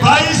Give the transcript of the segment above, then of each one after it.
22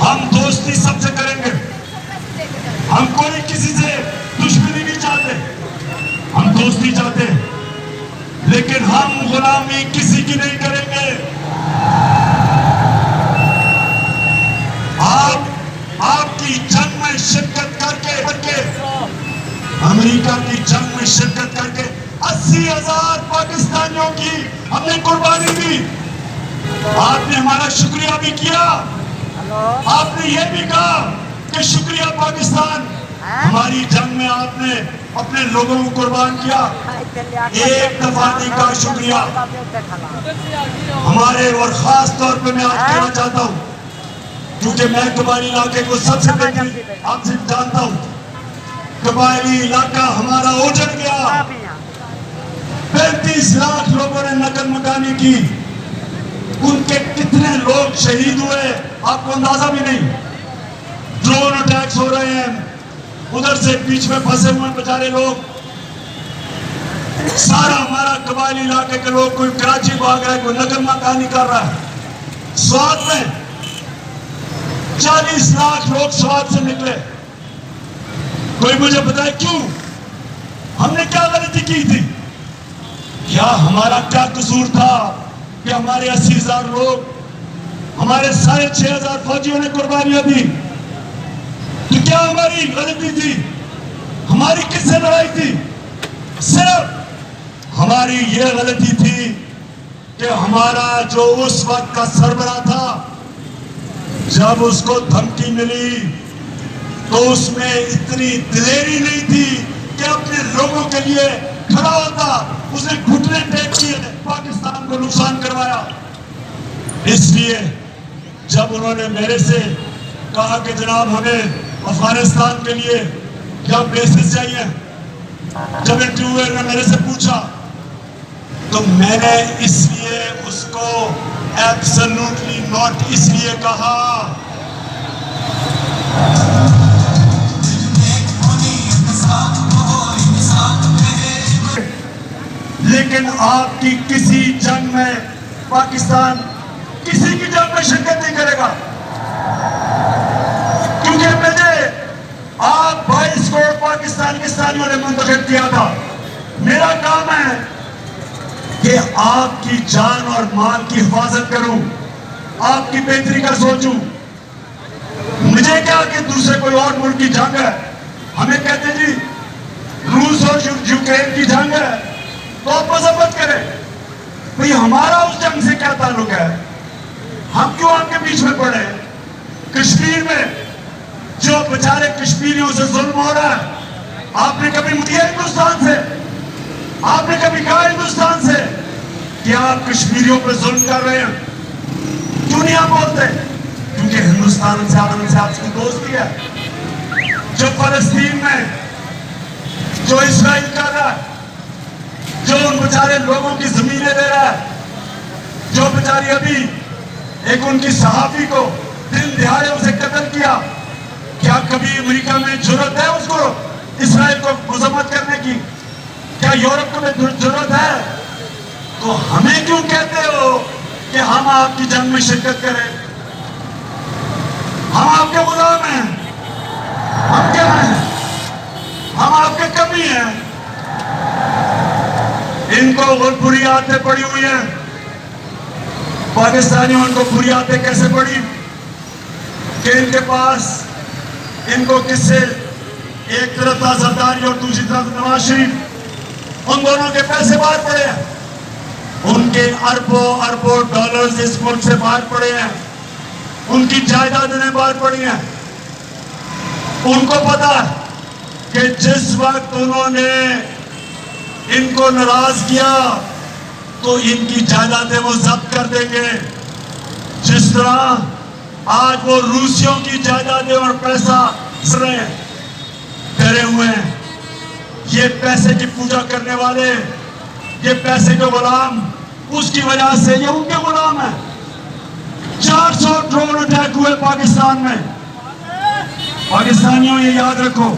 ہم دوستی سب سے کریں گے. ہم کوئی کسی سے دشمنی نہیں چاہتے, ہم دوستی چاہتے ہیں, لیکن ہم غلامی کسی کی نہیں کریں گے. آپ کی جنگ میں شرکت کر کے امریکہ کی جنگ میں شرکت کر کے 80,000 پاکستانیوں کی ہم نے قربانی دی. آپ نے ہمارا شکریہ بھی کیا. آپ نے یہ بھی کہا کہ شکریہ پاکستان, ہماری جنگ میں آپ نے اپنے لوگوں کو قربان کیا. ایک دفعہ نہیں کہا شکریہ. ہمارے اور خاص طور پہ میں آج کہنا چاہتا ہوں, کیونکہ میں قبائلی علاقے کو سب سے بہتر آپ سے جانتا ہوں. قبائلی علاقہ ہمارا اجڑ گیا. 35 لاکھ لوگوں نے نقل مکانی کی. ان کے کتنے لوگ شہید ہوئے آپ کو اندازہ بھی نہیں. ڈرون اٹیکس ہو رہے ہیں, ادھر سے بیچ میں پھنسے ہوئے بیچارے لوگ. سارا ہمارا قبائلی علاقے کے لوگ, کوئی کراچی بھاگ رہا ہے, کوئی نقل مکانی کر رہا ہے. سوات میں 40 لاکھ لوگ سوات سے نکلے. کوئی مجھے بتائے کیوں؟ ہم نے کیا غلطی کی تھی؟ کیا ہمارا کیا قصور تھا کہ ہمارے 80,000 لوگ, ہمارے 6,500 فوجیوں نے قربانیاں دی؟ تو کیا ہماری غلطی تھی؟ ہماری کس سے لڑائی تھی؟ صرف ہماری یہ غلطی تھی کہ ہمارا جو اس وقت کا سربراہ تھا, جب اس کو دھمکی ملی تو اس میں اتنی دلیری نہیں تھی کہ اپنے لوگوں کے لیے کھڑا ہوتا. اس نے گھٹنے ٹیک کیے, پاکستان کو نقصان کروایا. اس لیے جب انہوں نے میرے سے کہا کہ جناب ہمیں افغانستان کے لیے کیا بیسز چاہیے, جب انٹرویو نے میرے سے پوچھا تو میں نے اس لیے اس کو ایبسلوٹلی ناٹ اس لیے کہا. لیکن آپ کی کسی جنگ میں پاکستان کسی کی جنگ میں شرکت نہیں کرے گا, کیونکہ مجھے آپ 22 کروڑ پاکستانیوں نے منتخب کیا تھا. میرا کام ہے کہ آپ کی جان اور مال کی حفاظت کروں, آپ کی بہتری کا سوچوں. مجھے کیا کہ دوسرے کوئی اور ملک کی جنگ ہے, ہمیں کہتے جی روس اور یوکرین کی جنگ ہے تو آپ مذمت کریں. بھئی ہمارا اس جنگ سے کیا تعلق ہے؟ ہم کیوں آپ کے بیچ میں پڑے؟ کشمیر میں جو بیچارے کشمیریوں سے ظلم ہو رہا ہے, آپ نے کبھی مدیا ہندوستان سے؟ آپ نے کبھی کہا ہندوستان سے کہ آپ کشمیریوں پہ ظلم کر رہے ہیں؟ کیوں نہیں آپ بولتے؟ کیونکہ ہندوستان سے آپ کی دوستی ہے. جو فلسطین میں جو اسرائیل کر رہا ہے, جو ان بیچارے لوگوں کی زمینیں لے رہا ہے, جو بیچاری ابھی ایک ان کی صحافی کو دن دہاڑے اسے قتل کیا, کیا کبھی امریکہ میں جرأت ہے اس کو اسرائیل کو مذمت کرنے کی؟ کیا یورپ کو میں جرأت ہے؟ تو ہمیں کیوں کہتے ہو کہ ہم آپ کی جنگ میں شرکت کریں؟ ہم آپ کے غلام ہیں, ہم کیا ہیں؟ ہم آپ کے کمی ہیں. ان کو بری عادتیں پڑی ہوئی ہیں. پاکستانیوں ان کو بری عادتیں کیسے پڑی کہ ان کے پاس ان کو کس سے, ایک طرف تھا زرداری اور دوسری طرف نواز شریف, ان دونوں کے پیسے باہر پڑے ہیں, ان کے اربوں ڈالرز اس ملک سے باہر پڑے ہیں, ان کی جائیدادیں باہر پڑی ہیں. ان کو پتا ہے کہ جس وقت انہوں نے ان کو ناراض کیا تو ان کی جائیدادیں وہ ضبط کر دیں گے. جس طرح آج وہ روسیوں کی جائیدادیں اور پیسہ ڈرے ہوئے ہیں. یہ پیسے کی پوجا کرنے والے, یہ پیسے کے غلام, اس کی وجہ سے یہ ان کے غلام ہیں. 400 ڈرون اٹیک ہوئے پاکستان میں. پاکستانیوں یہ یاد رکھو,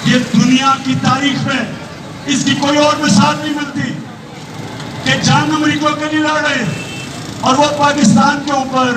یہ دنیا کی تاریخ میں اس کی کوئی اور مثال نہیں ملتی کہ جنگ امریکہ کے لیے لڑ رہے اور وہ پاکستان کے اوپر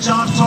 400